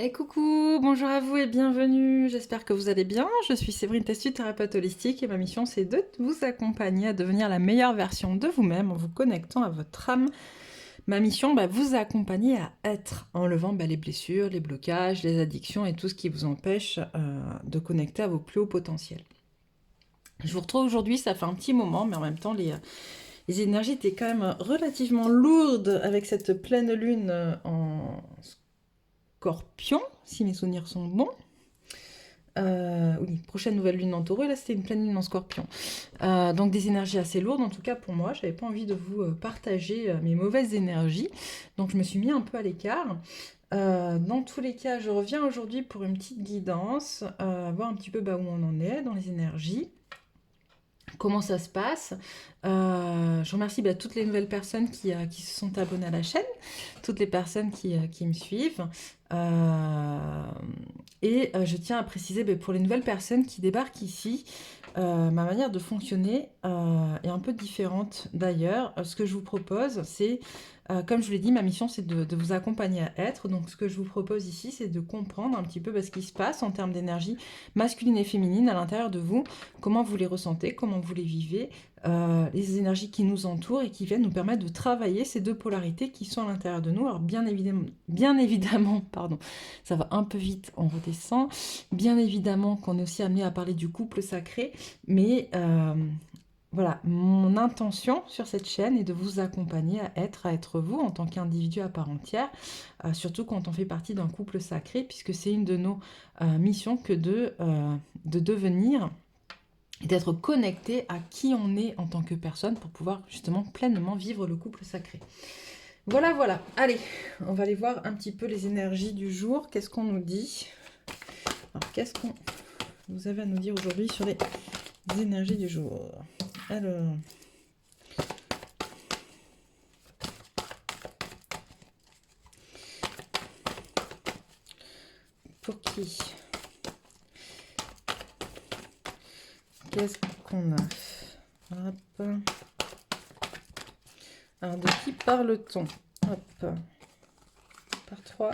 Et coucou, bonjour à vous et bienvenue, j'espère que vous allez bien. Je suis Séverine Testu, thérapeute holistique et ma mission c'est de vous accompagner à devenir la meilleure version de vous-même en vous connectant à votre âme. Ma mission, vous accompagner à être en levant les blessures, les blocages, les addictions et tout ce qui vous empêche de connecter à vos plus hauts potentiels. Je vous retrouve aujourd'hui, ça fait un petit moment, mais en même temps les énergies étaient quand même relativement lourdes avec cette pleine lune en Scorpion, si mes souvenirs sont bons. Oui, prochaine nouvelle lune en taureau, et là c'était une pleine lune en scorpion. Donc des énergies assez lourdes, en tout cas pour moi, j'avais pas envie de vous partager mes mauvaises énergies, donc je me suis mis un peu à l'écart. Dans tous les cas, je reviens aujourd'hui pour une petite guidance, voir un petit peu où on en est dans les énergies. Comment ça se passe. Je remercie toutes les nouvelles personnes qui se sont abonnées à la chaîne, toutes les personnes qui me suivent. Je tiens à préciser pour les nouvelles personnes qui débarquent ici, ma manière de fonctionner est un peu différente d'ailleurs. Ce que je vous propose, c'est, comme je vous l'ai dit, ma mission c'est de vous accompagner à être. Donc ce que je vous propose ici, c'est de comprendre un petit peu ce qui se passe en termes d'énergie masculine et féminine à l'intérieur de vous, comment vous les ressentez, comment vous les vivez, les énergies qui nous entourent et qui viennent nous permettre de travailler ces deux polarités qui sont à l'intérieur de nous. Alors bien évidemment, pardon, ça va un peu vite, on redescend. Bien évidemment qu'on est aussi amené à parler du couple sacré, mais voilà, mon intention sur cette chaîne est de vous accompagner à être vous en tant qu'individu à part entière, surtout quand on fait partie d'un couple sacré, puisque c'est une de nos missions que de devenir et d'être connecté à qui on est en tant que personne pour pouvoir justement pleinement vivre le couple sacré. Voilà, voilà. Allez, on va aller voir un petit peu les énergies du jour. Qu'est-ce qu'on nous dit? Alors, qu'est-ce qu'on vous avez à nous dire aujourd'hui sur les énergies du jour? Alors... Pour qui? Qu'est-ce qu'on a? Hop. Alors, de qui parle-t-on? Hop. Par 3.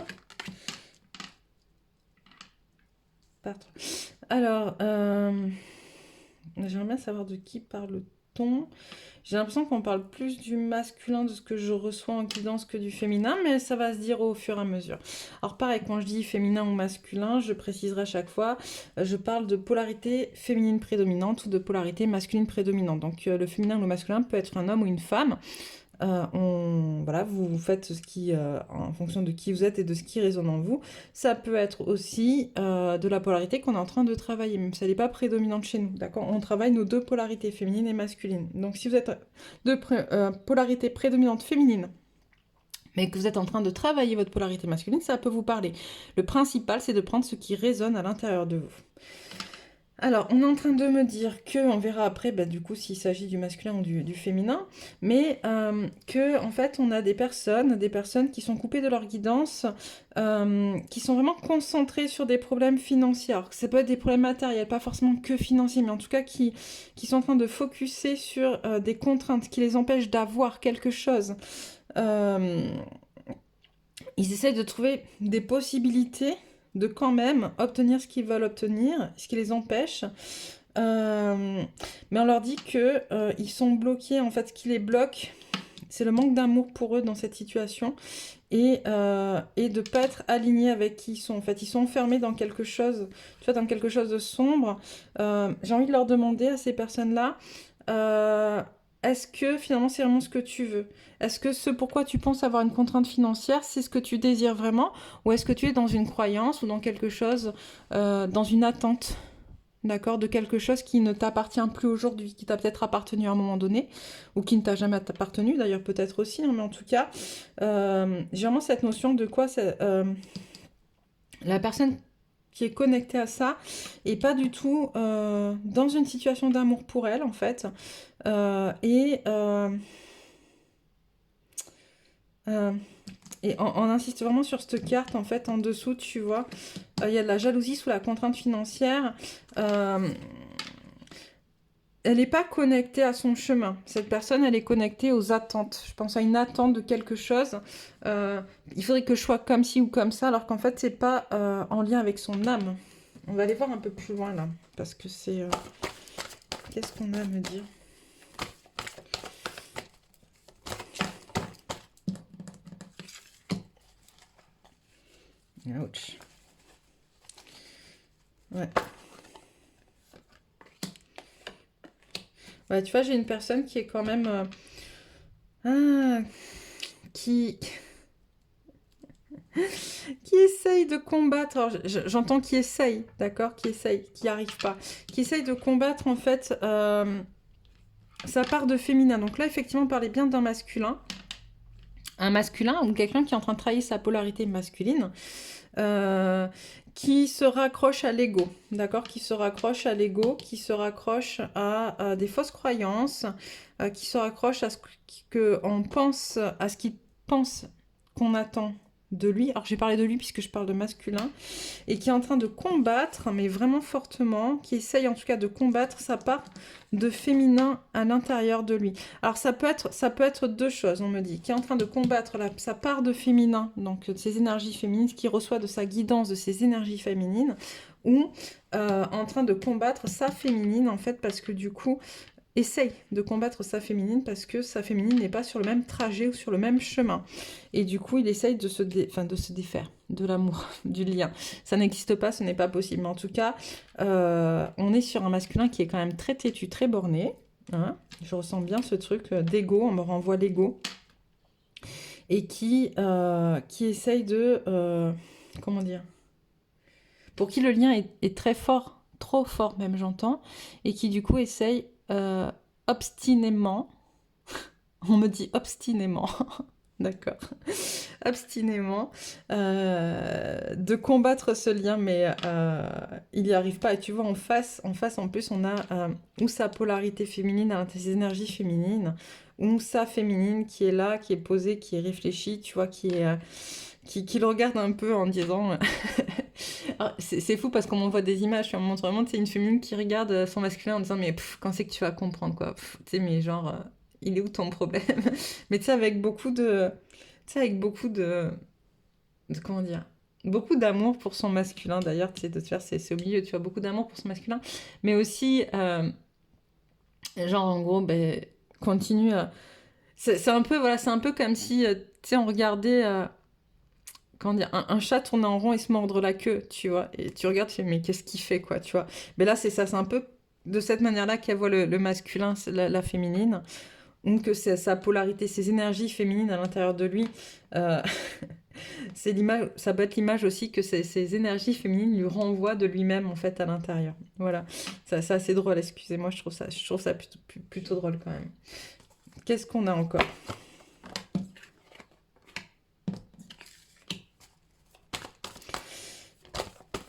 Par 3. Alors, j'aimerais bien savoir de qui parle-t-on. J'ai l'impression qu'on parle plus du masculin, de ce que je reçois en guidance, que du féminin, mais ça va se dire au fur et à mesure. Alors pareil, quand je dis féminin ou masculin, je préciserai à chaque fois, je parle de polarité féminine prédominante ou de polarité masculine prédominante. Donc le féminin ou le masculin peut être un homme ou une femme. Voilà, vous faites ce qui, en fonction de qui vous êtes et de ce qui résonne en vous. Ça peut être aussi de la polarité qu'on est en train de travailler, même si elle n'est pas prédominante chez nous, d'accord? On travaille nos deux polarités, féminine et masculine. Donc si vous êtes de polarité prédominante féminine, mais que vous êtes en train de travailler votre polarité masculine, ça peut vous parler. Le principal, c'est de prendre ce qui résonne à l'intérieur de vous. Alors, on est en train de me dire que, on verra après, du coup, s'il s'agit du masculin ou du féminin, mais que, en fait, on a des personnes qui sont coupées de leur guidance, qui sont vraiment concentrées sur des problèmes financiers. Alors, ça peut être des problèmes matériels, pas forcément que financiers, mais en tout cas qui sont en train de focuser sur des contraintes qui les empêchent d'avoir quelque chose. Ils essaient de trouver des possibilités de quand même obtenir ce qu'ils veulent obtenir, ce qui les empêche. Mais on leur dit que ils sont bloqués. En fait, ce qui les bloque, c'est le manque d'amour pour eux dans cette situation et de pas être alignés avec qui ils sont. En fait, ils sont enfermés dans quelque chose, tu vois, dans quelque chose de sombre. J'ai envie de leur demander à ces personnes-là. Est-ce que finalement c'est vraiment ce que tu veux? Est-ce que ce pourquoi tu penses avoir une contrainte financière, c'est ce que tu désires vraiment? Ou est-ce que tu es dans une croyance ou dans quelque chose, dans une attente, d'accord, de quelque chose qui ne t'appartient plus aujourd'hui, qui t'a peut-être appartenu à un moment donné, ou qui ne t'a jamais appartenu, d'ailleurs peut-être aussi, hein, mais en tout cas, j'ai vraiment cette notion de quoi c'est, la personne qui est connectée à ça et pas du tout dans une situation d'amour pour elle en fait. Et on insiste vraiment sur cette carte en fait en dessous, tu vois. Il y a de la jalousie sous la contrainte financière. elle n'est pas connectée à son chemin. Cette personne, elle est connectée aux attentes. Je pense à une attente de quelque chose. Il faudrait que je sois comme ci ou comme ça, alors qu'en fait, c'est pas en lien avec son âme. On va aller voir un peu plus loin là, parce que c'est... Qu'est-ce qu'on a à me dire? Ouch. Ouais. Ouais, tu vois, j'ai une personne qui est quand même... qui... qui essaye de combattre, alors j'entends qui essaye, d'accord, qui essaye, qui n'y arrive pas, qui essaye de combattre en fait sa part de féminin. Donc là, effectivement, on parlait bien d'un masculin. Un masculin ou quelqu'un qui est en train de trahir sa polarité masculine, qui se raccroche à l'ego, d'accord, qui se raccroche à l'ego, qui se raccroche à des fausses croyances, qui se raccroche à ce qu'on pense, à ce qu'il pense qu'on attend de lui. Alors j'ai parlé de lui puisque je parle de masculin, et qui est en train de combattre, mais vraiment fortement, qui essaye en tout cas de combattre sa part de féminin à l'intérieur de lui. Alors ça peut être deux choses, on me dit, qui est en train de combattre sa part de féminin, donc de ses énergies féminines, qui reçoit de sa guidance de ses énergies féminines, ou en train de combattre sa féminine en fait, parce que du coup essaye de combattre sa féminine parce que sa féminine n'est pas sur le même trajet ou sur le même chemin. Et du coup, il essaye de se défaire de l'amour, du lien. Ça n'existe pas, ce n'est pas possible. Mais en tout cas, on est sur un masculin qui est quand même très têtu, très borné. Hein. Je ressens bien ce truc d'ego, on me renvoie l'ego. Et qui essaye de... comment dire, pour qui le lien est très fort, trop fort même, j'entends. Et qui du coup essaye... obstinément, on me dit obstinément, d'accord, obstinément, de combattre ce lien, mais il n'y arrive pas. Et tu vois, en face en plus, on a ou sa polarité féminine, ses énergies féminines, ou sa féminine qui est là, qui est posée, qui est réfléchie, tu vois, qui le regarde un peu en disant... c'est fou parce qu'on m'envoie des images, on me montre vraiment, c'est une féminine qui regarde son masculin en disant mais quand c'est que tu vas comprendre quoi, tu sais, mais genre il est où ton problème? Mais tu sais, avec beaucoup de comment dire, beaucoup d'amour pour son masculin d'ailleurs, tu sais, de te faire, c'est au milieu, tu vois, beaucoup d'amour pour son masculin, mais aussi genre en gros, ben continue c'est un peu, voilà, c'est un peu comme si tu sais, on regardait comment dire, un chat tourne en rond et se mordre la queue, tu vois. Et tu regardes, tu fais, mais qu'est-ce qu'il fait, quoi, tu vois. Mais là, c'est ça, c'est un peu de cette manière-là qu'elle voit le masculin, la féminine. Donc, que c'est sa polarité, ses énergies féminines à l'intérieur de lui. Euh, c'est l'image, ça peut être l'image aussi que ces énergies féminines lui renvoient de lui-même, en fait, à l'intérieur. Voilà. Ça, c'est assez drôle, excusez-moi, je trouve ça plutôt drôle quand même. Qu'est-ce qu'on a encore ?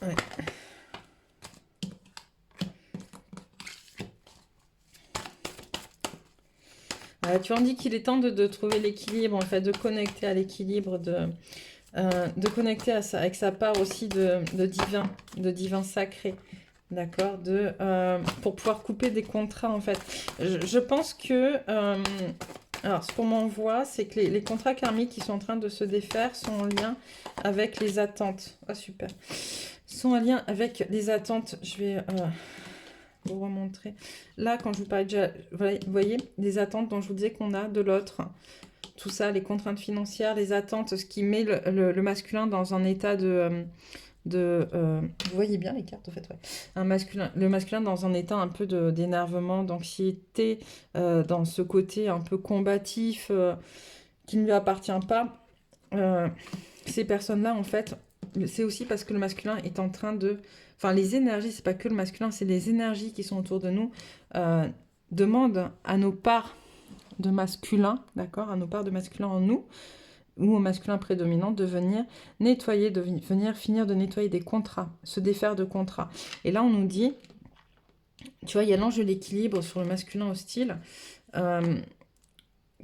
Ouais. Tu en dis qu'il est temps de trouver l'équilibre, en fait, de connecter à l'équilibre, de connecter à ça, avec sa part aussi de divin sacré, d'accord, pour pouvoir couper des contrats, en fait. Je pense que, alors, ce qu'on m'envoie, c'est que les contrats karmiques qui sont en train de se défaire sont en lien avec les attentes. Ah, super. Sont en lien avec les attentes. Je vais... vous remontrer. Là, quand je vous parlais déjà, vous voyez, les attentes dont je vous disais qu'on a de l'autre, tout ça, les contraintes financières, les attentes, ce qui met le masculin dans un état vous voyez bien les cartes, en fait, ouais. Le masculin dans un état un peu d'énervement, d'anxiété, dans ce côté un peu combatif qui ne lui appartient pas. Ces personnes-là, en fait, c'est aussi parce que le masculin est en train de... Enfin, les énergies, c'est pas que le masculin, c'est les énergies qui sont autour de nous, demandent à nos parts de masculin, d'accord, à nos parts de masculin en nous, ou au masculin prédominant, de venir nettoyer, de venir finir de nettoyer des contrats, se défaire de contrats. Et là, on nous dit, tu vois, il y a l'ange de l'équilibre sur le masculin hostile,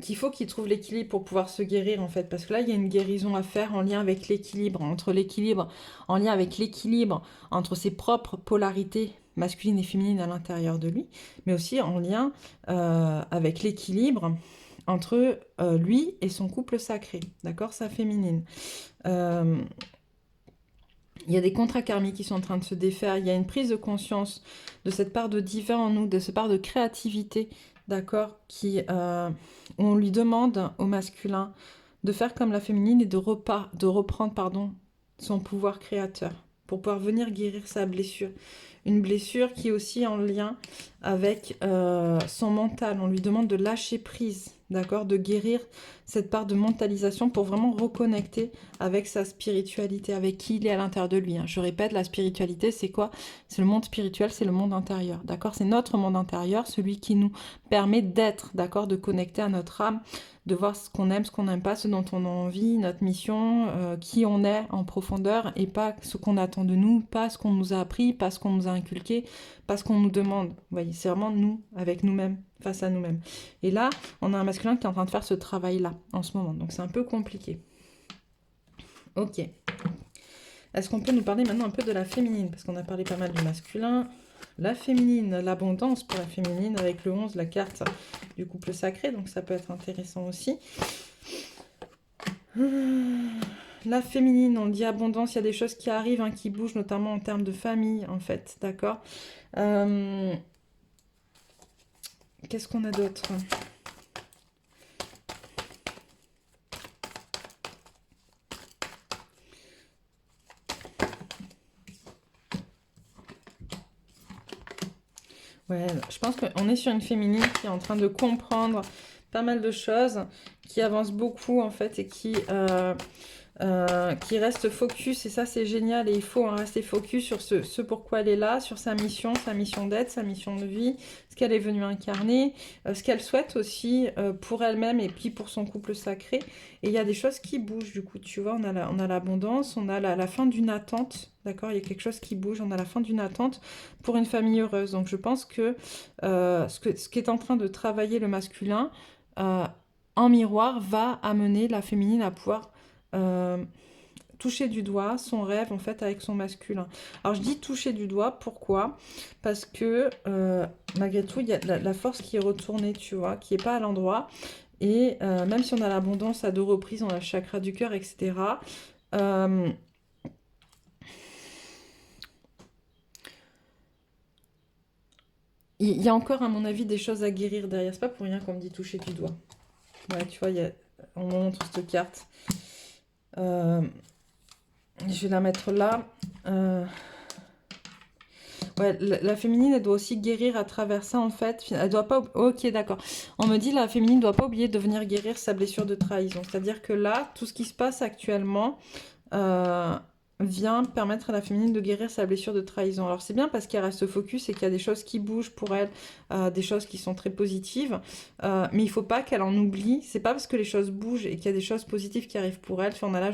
qu'il faut qu'il trouve l'équilibre pour pouvoir se guérir, en fait, parce que là, il y a une guérison à faire en lien avec l'équilibre, en lien avec l'équilibre entre ses propres polarités masculine et féminine à l'intérieur de lui, mais aussi en lien avec l'équilibre entre lui et son couple sacré, d'accord, sa féminine. Il y a des contrats karmiques qui sont en train de se défaire, il y a une prise de conscience de cette part de divin en nous, de cette part de créativité, d'accord, où on lui demande au masculin de faire comme la féminine et de reprendre, pardon, son pouvoir créateur pour pouvoir venir guérir sa blessure. Une blessure qui est aussi en lien avec son mental. On lui demande de lâcher prise, d'accord, de guérir cette part de mentalisation pour vraiment reconnecter avec sa spiritualité, avec qui il est à l'intérieur de lui. Je répète, la spiritualité, c'est quoi? C'est le monde spirituel, c'est le monde intérieur, d'accord? C'est notre monde intérieur, celui qui nous permet d'être, d'accord, de connecter à notre âme, de voir ce qu'on aime, ce qu'on n'aime pas, ce dont on a envie, notre mission, qui on est en profondeur, et pas ce qu'on attend de nous, pas ce qu'on nous a appris, pas ce qu'on nous a inculqué, pas ce qu'on nous demande. Vous voyez, c'est vraiment nous, avec nous-mêmes, face à nous-mêmes. Et là, on a un masculin qui est en train de faire ce travail-là, en ce moment. Donc c'est un peu compliqué. Ok. Est-ce qu'on peut nous parler maintenant un peu de la féminine? Parce qu'on a parlé pas mal du masculin. La féminine, l'abondance pour la féminine, avec le 11, la carte du couple sacré. Donc ça peut être intéressant aussi. La féminine, on dit abondance, il y a des choses qui arrivent, hein, qui bougent, notamment en termes de famille, en fait. D'accord. Qu'est-ce qu'on a d'autre? Ouais, je pense qu'on est sur une féminine qui est en train de comprendre pas mal de choses, qui avance beaucoup en fait et qui reste focus. Et ça, c'est génial. Et il faut en rester focus sur ce pourquoi elle est là, sur sa mission d'être, sa mission de vie, ce qu'elle est venue incarner, ce qu'elle souhaite aussi pour elle-même et puis pour son couple sacré. Et il y a des choses qui bougent du coup. Tu vois, on a l'abondance, on a la fin d'une attente. D'accord, il y a quelque chose qui bouge, on a la fin d'une attente pour une famille heureuse. Donc je pense que ce qui est en train de travailler le masculin en miroir va amener la féminine à pouvoir toucher du doigt son rêve en fait avec son masculin. Alors je dis toucher du doigt, pourquoi? Parce que malgré tout, il y a la force qui est retournée, tu vois, qui n'est pas à l'endroit. Et même si on a l'abondance à 2 reprises, on a le chakra du cœur, etc. Il y a encore, à mon avis, des choses à guérir derrière. C'est pas pour rien qu'on me dit toucher du doigt. Ouais, tu vois, on me montre cette carte. Je vais la mettre là. Ouais, la féminine, elle doit aussi guérir à travers ça, en fait. Elle doit pas... Ok, d'accord. On me dit la féminine ne doit pas oublier de venir guérir sa blessure de trahison. C'est-à-dire que là, tout ce qui se passe actuellement vient permettre à la féminine de guérir sa blessure de trahison. Alors c'est bien parce qu'elle reste focus et qu'il y a des choses qui bougent pour elle, des choses qui sont très positives, mais il faut pas qu'elle en oublie. C'est pas parce que les choses bougent et qu'il y a des choses positives qui arrivent pour elle. On a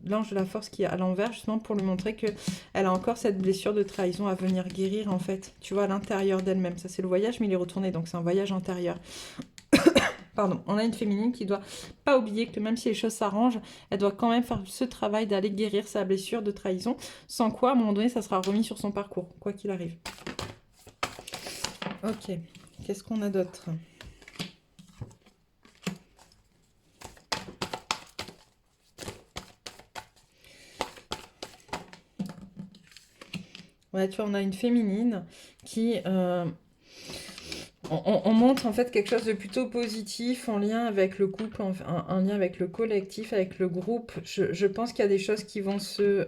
l'ange de la force qui est à l'envers, justement pour lui montrer que elle a encore cette blessure de trahison à venir guérir, en fait, tu vois, à l'intérieur d'elle-même. Ça c'est le voyage, mais il est retourné, donc c'est un voyage intérieur. Pardon, on a une féminine qui doit pas oublier que même si les choses s'arrangent, elle doit quand même faire ce travail d'aller guérir sa blessure de trahison, sans quoi, à un moment donné, ça sera remis sur son parcours, quoi qu'il arrive. Ok, qu'est-ce qu'on a d'autre? Ouais, tu vois, on a une féminine qui... On montre en fait quelque chose de plutôt positif en lien avec le couple, en lien avec le collectif, avec le groupe. Je pense qu'il y a des choses qui vont se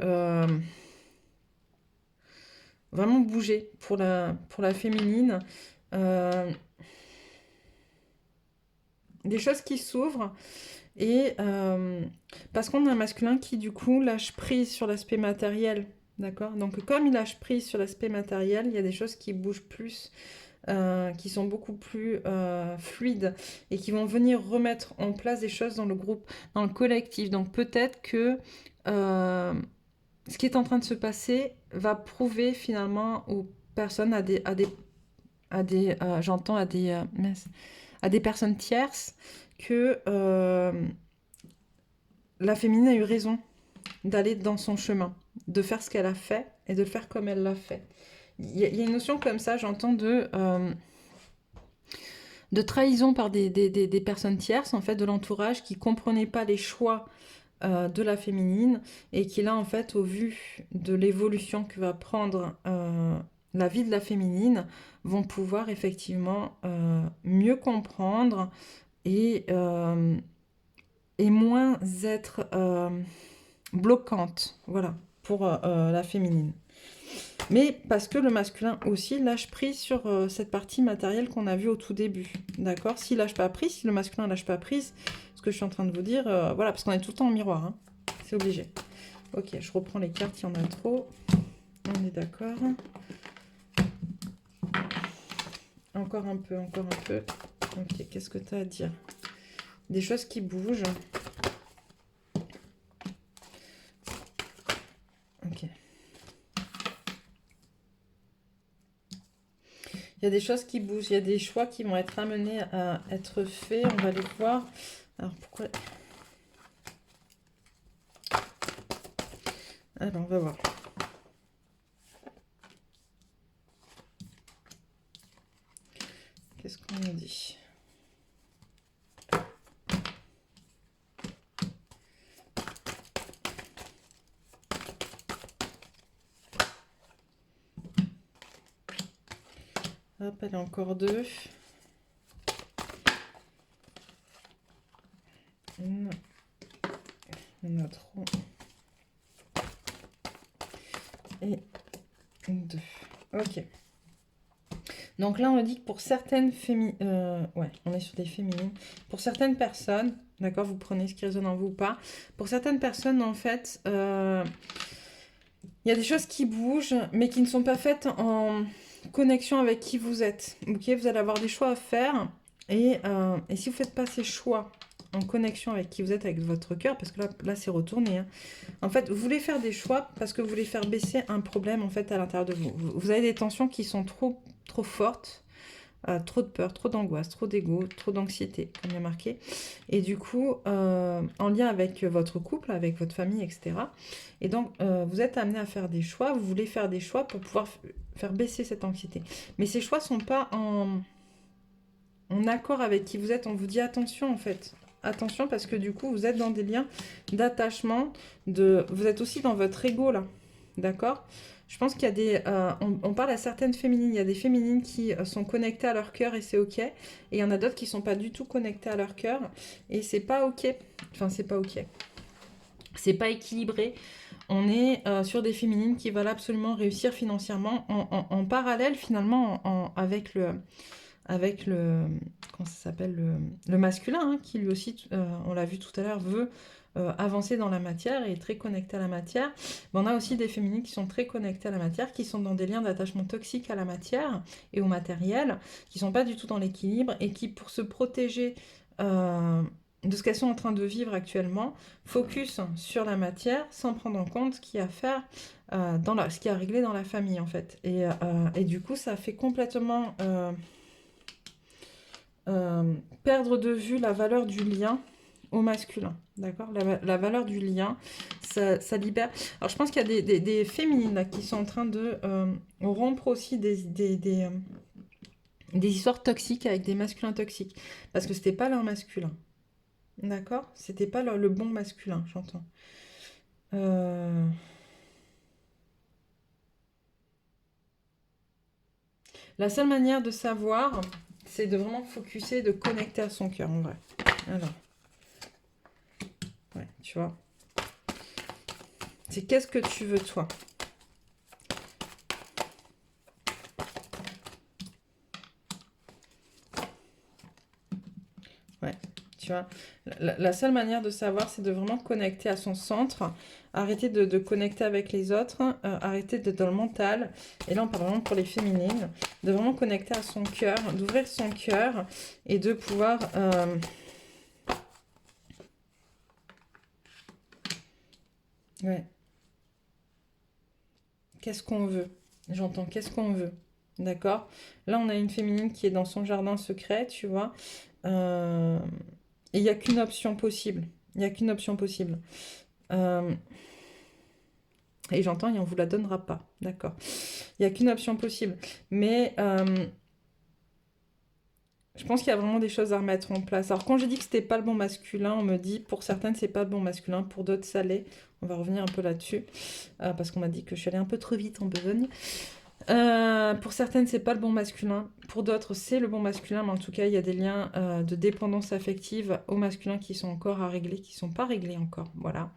vraiment bouger pour la féminine. Des choses qui s'ouvrent et parce qu'on a un masculin qui du coup lâche prise sur l'aspect matériel. D'accord? Donc comme il lâche prise sur l'aspect matériel, il y a des choses qui bougent plus. Qui sont beaucoup plus fluides et qui vont venir remettre en place des choses dans le groupe, dans le collectif. Donc peut-être que ce qui est en train de se passer va prouver finalement aux personnes, j'entends à des personnes tierces que la féminine a eu raison d'aller dans son chemin, de faire ce qu'elle a fait et de le faire comme elle l'a fait. y a une notion comme ça, j'entends de trahison par des personnes tierces, en fait, de l'entourage, qui ne comprenaient pas les choix de la féminine et qui, là, en fait, au vu de l'évolution que va prendre la vie de la féminine, vont pouvoir effectivement mieux comprendre et, et moins être bloquante, voilà, pour la féminine. Mais parce que le masculin aussi lâche prise sur cette partie matérielle qu'on a vue au tout début. D'accord? S'il lâche pas prise, si le masculin lâche pas prise, ce que je suis en train de vous dire, voilà, parce qu'on est tout le temps en miroir, hein, c'est obligé. Ok, je reprends les cartes, il y en a trop. On est d'accord. Encore un peu, encore un peu. Ok, qu'est-ce que tu as à dire? Des choses qui bougent. Ok. Il y a des choses qui bougent, il y a des choix qui vont être amenés à être faits. On va les voir. Alors pourquoi... Alors on va voir. Qu'est-ce qu'on nous dit? Hop, elle est encore deux. Une. On a trop. Et deux. Ok. Donc là, on dit que pour certaines féminines... ouais, on est sur des féminines. Pour certaines personnes, d'accord, vous prenez ce qui résonne en vous ou pas. Pour certaines personnes, en fait, il y a des choses qui bougent, mais qui ne sont pas faites en connexion avec qui vous êtes. Ok, vous allez avoir des choix à faire. Et si vous ne faites pas ces choix en connexion avec qui vous êtes, avec votre cœur, parce que là c'est retourné, hein. En fait, vous voulez faire des choix parce que vous voulez faire baisser un problème en fait à l'intérieur de vous. Vous avez des tensions qui sont trop fortes, trop de peur, trop d'angoisse, trop d'ego, trop d'anxiété, comme il y a marqué. Et du coup, en lien avec votre couple, avec votre famille, etc. Et donc, vous êtes amené à faire des choix, vous voulez faire des choix pour pouvoir faire baisser cette anxiété. Mais ces choix ne sont pas en accord avec qui vous êtes. On vous dit attention en fait. Attention parce que du coup, vous êtes dans des liens d'attachement. Vous êtes aussi dans votre ego là. D'accord? Je pense qu'il y a des... on parle à certaines féminines. Il y a des féminines qui sont connectées à leur cœur et c'est ok. Et il y en a d'autres qui ne sont pas du tout connectées à leur cœur. Et c'est pas ok. Enfin, c'est pas ok. C'est pas équilibré. On est sur des féminines qui veulent absolument réussir financièrement en parallèle finalement avec le comment ça s'appelle, le masculin, hein, qui lui aussi, on l'a vu tout à l'heure, veut avancer dans la matière et est très connecté à la matière. Mais on a aussi des féminines qui sont très connectées à la matière, qui sont dans des liens d'attachement toxiques à la matière et au matériel, qui sont pas du tout dans l'équilibre et qui, pour se protéger de ce qu'elles sont en train de vivre actuellement, focus sur la matière sans prendre en compte ce qu'il y a à faire, ce qui est à régler dans la famille en fait. Et du coup, ça fait complètement... perdre de vue la valeur du lien au masculin, d'accord, la valeur du lien, ça libère. Alors je pense qu'il y a des féminines là, qui sont en train de rompre aussi des histoires toxiques avec des masculins toxiques, parce que c'était pas leur masculin, d'accord, c'était pas le bon masculin, j'entends. La seule manière de savoir, c'est de vraiment focuser, de connecter à son cœur en vrai. Alors, ouais, tu vois. C'est qu'est-ce que tu veux toi? Ouais, tu vois. La seule manière de savoir, c'est de vraiment connecter à son centre, arrêter de connecter avec les autres, arrêter d'être dans le mental. Et là, on parle vraiment pour les féminines, de vraiment connecter à son cœur, d'ouvrir son cœur et de pouvoir... ouais. Qu'est-ce qu'on veut? J'entends qu'est-ce qu'on veut. D'accord? Là, on a une féminine qui est dans son jardin secret, tu vois. Et il n'y a qu'une option possible. Il n'y a qu'une option possible. Et j'entends, et on ne vous la donnera pas. D'accord. Il n'y a qu'une option possible. Mais je pense qu'il y a vraiment des choses à remettre en place. Alors quand j'ai dit que c'était pas le bon masculin, on me dit pour certaines c'est pas le bon masculin, pour d'autres ça l'est. On va revenir un peu là-dessus, parce qu'on m'a dit que je suis allée un peu trop vite en besogne. Pour certaines c'est pas le bon masculin, pour d'autres c'est le bon masculin, mais en tout cas il y a des liens de dépendance affective au masculin qui sont encore à régler, qui sont pas réglés encore, voilà.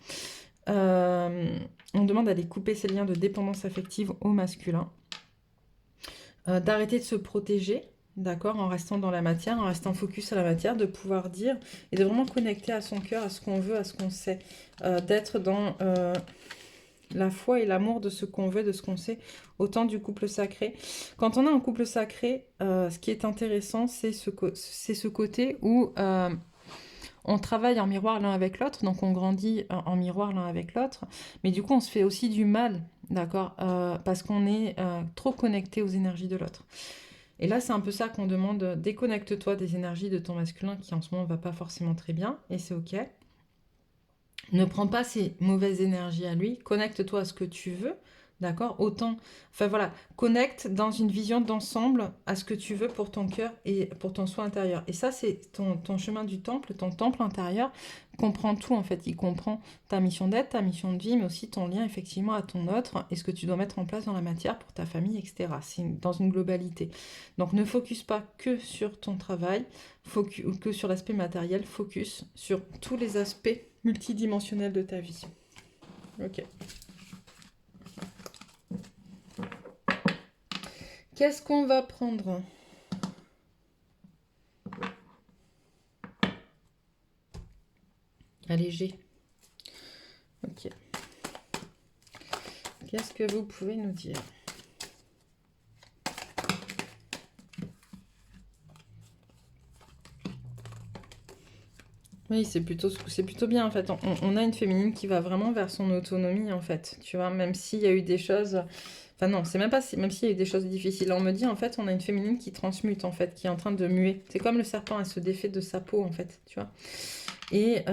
On demande d'aller couper ces liens de dépendance affective au masculin, d'arrêter de se protéger, d'accord, en restant dans la matière, en restant focus à la matière, de pouvoir dire et de vraiment connecter à son cœur, à ce qu'on veut, à ce qu'on sait, d'être dans la foi et l'amour de ce qu'on veut, de ce qu'on sait, autant du couple sacré. Quand on a un couple sacré, ce qui est intéressant, c'est ce côté où on travaille en miroir l'un avec l'autre, donc on grandit en miroir l'un avec l'autre, mais du coup on se fait aussi du mal, d'accord, parce qu'on est trop connecté aux énergies de l'autre. Et là, c'est un peu ça qu'on demande, déconnecte-toi des énergies de ton masculin qui en ce moment ne va pas forcément très bien, et c'est ok. Ne prends pas ces mauvaises énergies à lui, connecte-toi à ce que tu veux, d'accord? Autant, enfin voilà, connecte dans une vision d'ensemble à ce que tu veux pour ton cœur et pour ton soi intérieur. Et ça, c'est ton chemin du temple, ton temple intérieur comprend tout en fait. Il comprend ta mission d'être, ta mission de vie, mais aussi ton lien effectivement à ton autre et ce que tu dois mettre en place dans la matière pour ta famille, etc. C'est dans une globalité. Donc ne focus pas que sur ton travail, ou que sur l'aspect matériel, focus sur tous les aspects multidimensionnels de ta vie. Ok. Qu'est-ce qu'on va prendre? Allégé. Ok. Qu'est-ce que vous pouvez nous dire? Oui, c'est plutôt bien en fait. On a une féminine qui va vraiment vers son autonomie en fait. Tu vois, même s'il y a eu des choses. Enfin non, c'est même pas même s'il y a eu des choses difficiles. On me dit en fait, on a une féminine qui transmute en fait, qui est en train de muer. C'est comme le serpent, elle se défait de sa peau en fait, tu vois. Et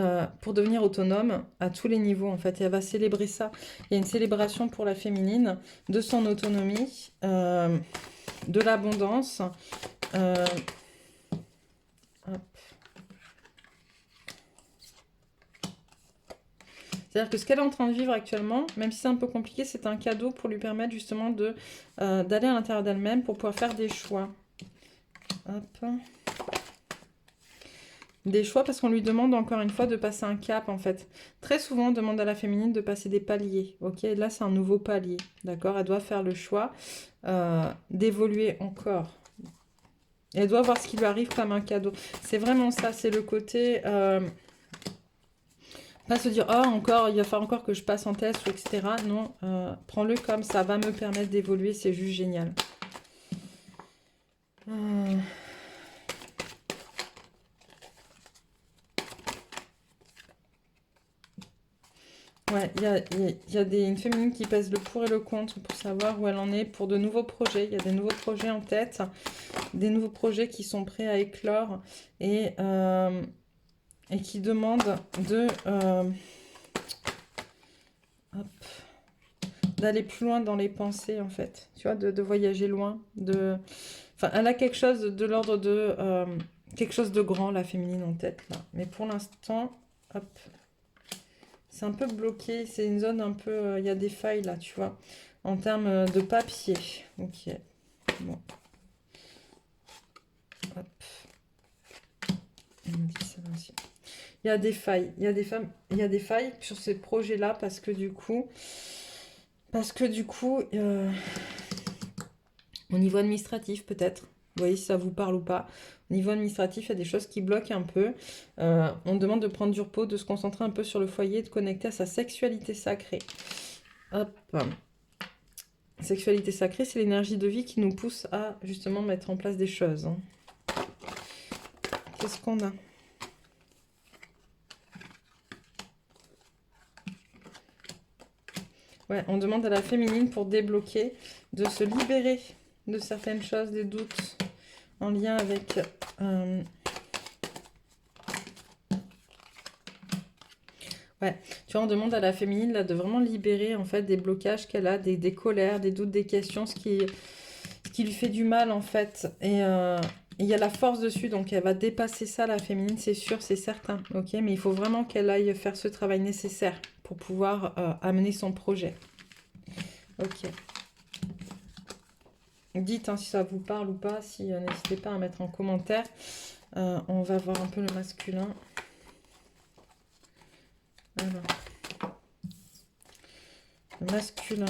pour devenir autonome à tous les niveaux en fait, et elle va célébrer ça. Il y a une célébration pour la féminine de son autonomie, de l'abondance. Hop. C'est-à-dire que ce qu'elle est en train de vivre actuellement, même si c'est un peu compliqué, c'est un cadeau pour lui permettre justement d'aller à l'intérieur d'elle-même pour pouvoir faire des choix. Hop. Des choix parce qu'on lui demande encore une fois de passer un cap en fait. Très souvent on demande à la féminine de passer des paliers. Ok, là c'est un nouveau palier. D'accord, elle doit faire le choix d'évoluer encore. Elle doit voir ce qui lui arrive comme un cadeau. C'est vraiment ça, c'est le côté... pas se dire, oh, encore, il va falloir encore que je passe en test, etc. Non, prends-le comme ça va me permettre d'évoluer, c'est juste génial. Ouais, il y a une féminine qui pèse le pour et le contre pour savoir où elle en est pour de nouveaux projets. Il y a des nouveaux projets en tête, des nouveaux projets qui sont prêts à éclore et qui demandent d'aller plus loin dans les pensées, en fait. Tu vois, de voyager loin. Enfin, elle a quelque chose de l'ordre de... quelque chose de grand, la féminine en tête, là. Mais pour l'instant, hop... C'est un peu bloqué, c'est une zone un peu... Il y a des failles là, tu vois, en termes de papier. Ok, bon. Hop. On me dit ça aussi. Il y a des failles, il y a des failles sur ces projets-là parce que du coup, au niveau administratif peut-être, vous voyez si ça vous parle ou pas. Au niveau administratif, il y a des choses qui bloquent un peu. On demande de prendre du repos, de se concentrer un peu sur le foyer, de connecter à sa sexualité sacrée. Hop. Sexualité sacrée, c'est l'énergie de vie qui nous pousse à justement mettre en place des choses. Qu'est-ce qu'on a? Ouais, on demande à la féminine pour débloquer, de se libérer de certaines choses, des doutes en lien avec... Ouais, tu vois, on demande à la féminine là, de vraiment libérer en fait des blocages qu'elle a, des colères, des doutes, des questions, ce qui lui fait du mal en fait. Et il y a la force dessus, donc elle va dépasser ça, la féminine, c'est sûr, c'est certain. Ok, mais il faut vraiment qu'elle aille faire ce travail nécessaire pour pouvoir amener son projet. Ok. Dites hein, si ça vous parle ou pas, si n'hésitez pas à mettre en commentaire. On va voir un peu le masculin. Alors, le masculin.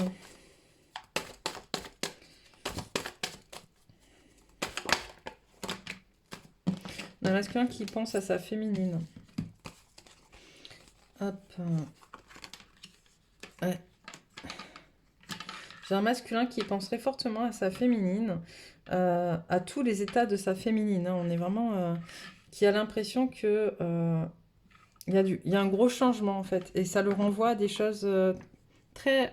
Un masculin qui pense à sa féminine. Hop. Ouais. J'ai un masculin qui penserait fortement à sa féminine, à tous les états de sa féminine. Hein. On est vraiment... qui a l'impression que... il y a un gros changement en fait. Et ça le renvoie à des choses très,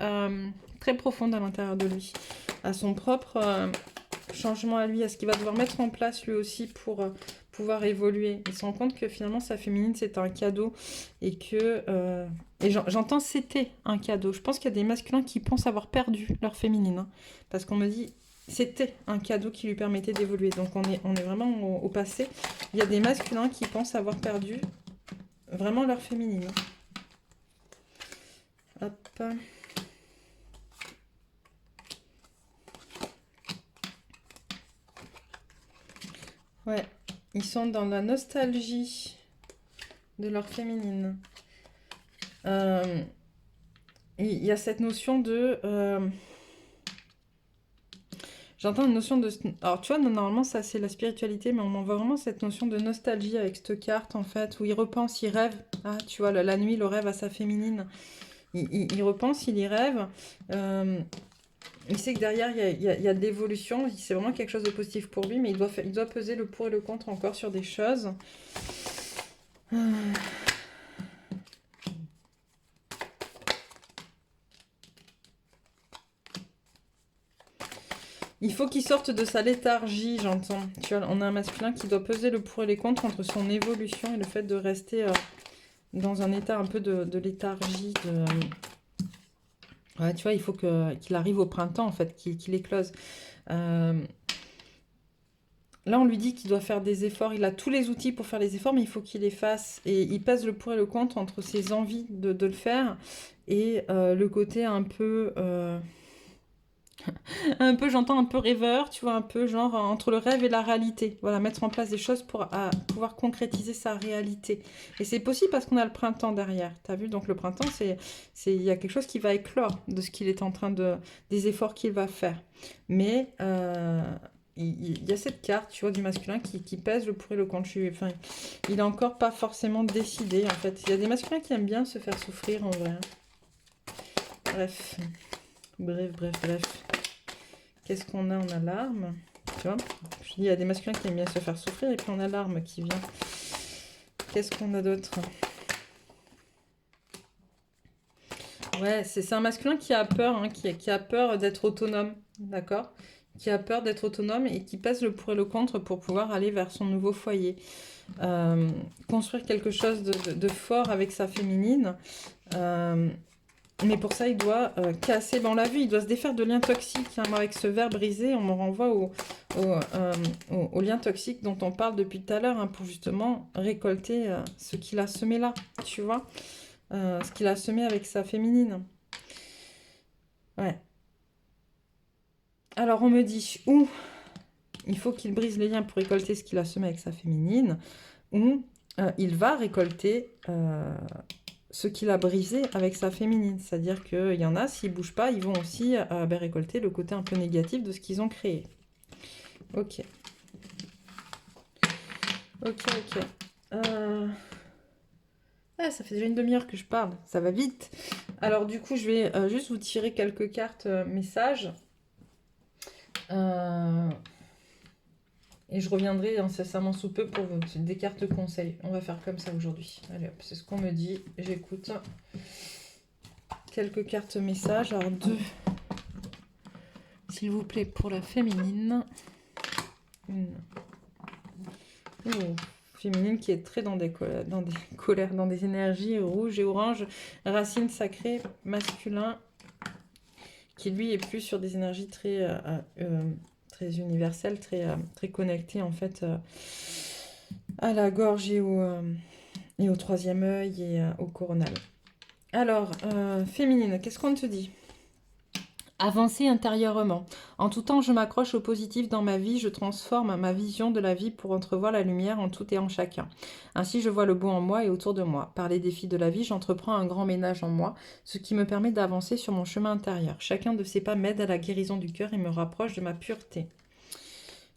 très profondes à l'intérieur de lui. À son propre changement à lui, à ce qu'il va devoir mettre en place lui aussi pour pouvoir évoluer. Il se rend compte que finalement sa féminine c'est un cadeau et que et j'entends c'était un cadeau. Je pense qu'il y a des masculins qui pensent avoir perdu leur féminine hein, parce qu'on me dit c'était un cadeau qui lui permettait d'évoluer. Donc on est vraiment au passé. Il y a des masculins qui pensent avoir perdu vraiment leur féminine. Hop. Ouais, ils sont dans la nostalgie de leur féminine. Il y a cette notion de... j'entends une notion de... Alors tu vois, normalement ça c'est la spiritualité, mais on m'envoie vraiment cette notion de nostalgie avec cette carte en fait, où il repense, il rêve. Ah, tu vois, la nuit, le rêve à sa féminine. Il repense, il y rêve. Il sait que derrière, il y a de l'évolution. C'est vraiment quelque chose de positif pour lui, mais il doit peser le pour et le contre encore sur des choses. Il faut qu'il sorte de sa léthargie, j'entends. Tu vois, on a un masculin qui doit peser le pour et les contre entre son évolution et le fait de rester dans un état un peu de léthargie. Ouais, tu vois, il faut qu'il arrive au printemps, en fait, qu'il éclose. Là, on lui dit qu'il doit faire des efforts. Il a tous les outils pour faire les efforts, mais il faut qu'il les fasse. Et il pèse le pour et le contre entre ses envies de le faire et le côté un peu... un peu, j'entends un peu rêveur, tu vois, un peu genre entre le rêve et la réalité. Voilà, mettre en place des choses pour pouvoir concrétiser sa réalité. Et c'est possible parce qu'on a le printemps derrière. T'as vu, donc le printemps, il y a quelque chose qui va éclore de ce qu'il est en train des efforts qu'il va faire. Mais il y a cette carte, tu vois, du masculin qui pèse le pour et le contre. Enfin, il n'a encore pas forcément décidé, en fait. Il y a des masculins qui aiment bien se faire souffrir, en vrai. Bref. Bref. Qu'est-ce qu'on a? On a l'arme. Tu vois, je dis, il y a des masculins qui aiment bien se faire souffrir et puis on a l'arme qui vient. Qu'est-ce qu'on a d'autre? Ouais, c'est un masculin qui a peur, hein, qui a peur d'être autonome, d'accord? Qui a peur d'être autonome et qui pèse le pour et le contre pour pouvoir aller vers son nouveau foyer. Construire quelque chose de fort avec sa féminine. Mais pour ça, il doit casser, ben on l'a vu, il doit se défaire de liens toxiques. Hein. Avec ce verre brisé, on me renvoie au lien toxique dont on parle depuis tout à l'heure, hein, pour justement récolter ce qu'il a semé là, tu vois, ce qu'il a semé avec sa féminine. Ouais. Alors on me dit, ou il faut qu'il brise les liens pour récolter ce qu'il a semé avec sa féminine, ou il va récolter... ce qu'il a brisé avec sa féminine. C'est-à-dire qu'il y en a, s'ils ne bougent pas, ils vont aussi récolter le côté un peu négatif de ce qu'ils ont créé. Ok. Ah, ça fait déjà une demi-heure que je parle, ça va vite. Alors du coup, je vais juste vous tirer quelques cartes messages. Et je reviendrai incessamment sous peu pour des cartes conseils. On va faire comme ça aujourd'hui. Allez hop, c'est ce qu'on me dit. J'écoute. Quelques cartes messages. Alors deux, s'il vous plaît, pour la féminine. Une. Oh, féminine qui est très dans des colères, dans des énergies rouges et oranges. Racine sacrée, masculin, qui lui est plus sur des énergies très universelles, très connectées en fait à la gorge et au troisième œil et au coronal. Alors, féminine, qu'est-ce qu'on te dit? Avancer intérieurement. En tout temps, je m'accroche au positif dans ma vie, je transforme ma vision de la vie pour entrevoir la lumière en tout et en chacun. Ainsi, je vois le beau en moi et autour de moi. Par les défis de la vie, j'entreprends un grand ménage en moi, ce qui me permet d'avancer sur mon chemin intérieur. Chacun de ces pas m'aide à la guérison du cœur et me rapproche de ma pureté.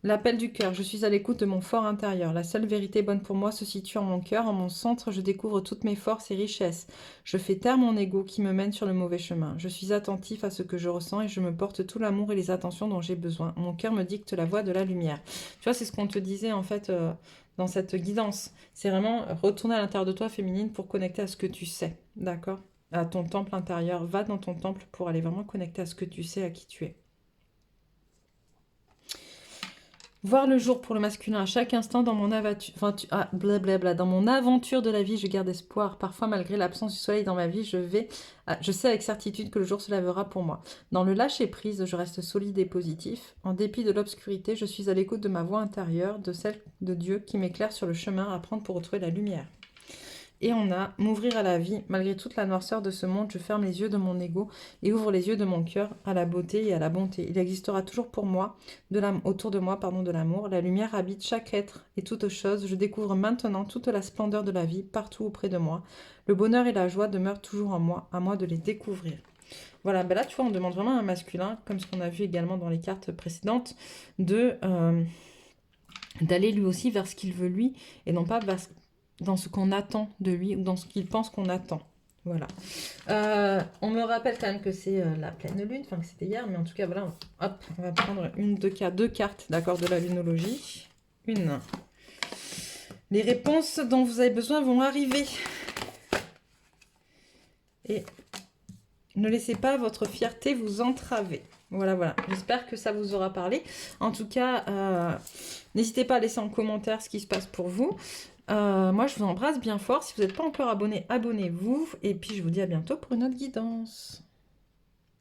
L'appel du cœur, je suis à l'écoute de mon fort intérieur. La seule vérité bonne pour moi se situe en mon cœur, en mon centre, je découvre toutes mes forces et richesses. Je fais taire mon ego qui me mène sur le mauvais chemin. Je suis attentif à ce que je ressens et je me porte tout l'amour et les attentions dont j'ai besoin. Mon cœur me dicte la voie de la lumière. Tu vois, c'est ce qu'on te disait en fait dans cette guidance. C'est vraiment retourner à l'intérieur de toi, féminine, pour connecter à ce que tu sais, d'accord? À ton temple intérieur. Va dans ton temple pour aller vraiment connecter à ce que tu sais, à qui tu es. Voir le jour pour le masculin à chaque instant dans mon aventure, dans mon aventure de la vie, je garde espoir. Parfois, malgré l'absence du soleil dans ma vie, je sais avec certitude que le jour se lèvera pour moi. Dans le lâcher prise, je reste solide et positif. En dépit de l'obscurité, je suis à l'écoute de ma voix intérieure, de celle de Dieu qui m'éclaire sur le chemin à prendre pour retrouver la lumière. Et on a m'ouvrir à la vie. Malgré toute la noirceur de ce monde, je ferme les yeux de mon ego et ouvre les yeux de mon cœur à la beauté et à la bonté. Il existera toujours pour moi, autour de moi, de l'amour. La lumière habite chaque être et toute chose. Je découvre maintenant toute la splendeur de la vie partout auprès de moi. Le bonheur et la joie demeurent toujours en moi, à moi de les découvrir. Voilà, ben là, tu vois, on demande vraiment à un masculin, comme ce qu'on a vu également dans les cartes précédentes, d'aller lui aussi vers ce qu'il veut lui et non pas dans ce qu'on attend de lui ou dans ce qu'il pense qu'on attend. Voilà. On me rappelle quand même que c'est la pleine lune, enfin que c'était hier, mais en tout cas, voilà. Hop, on va prendre deux cartes, d'accord, de la lunologie. Les réponses dont vous avez besoin vont arriver. Et ne laissez pas votre fierté vous entraver. Voilà. J'espère que ça vous aura parlé. En tout cas, n'hésitez pas à laisser en commentaire ce qui se passe pour vous. Moi, je vous embrasse bien fort. Si vous n'êtes pas encore abonné, abonnez-vous. Et puis, je vous dis à bientôt pour une autre guidance.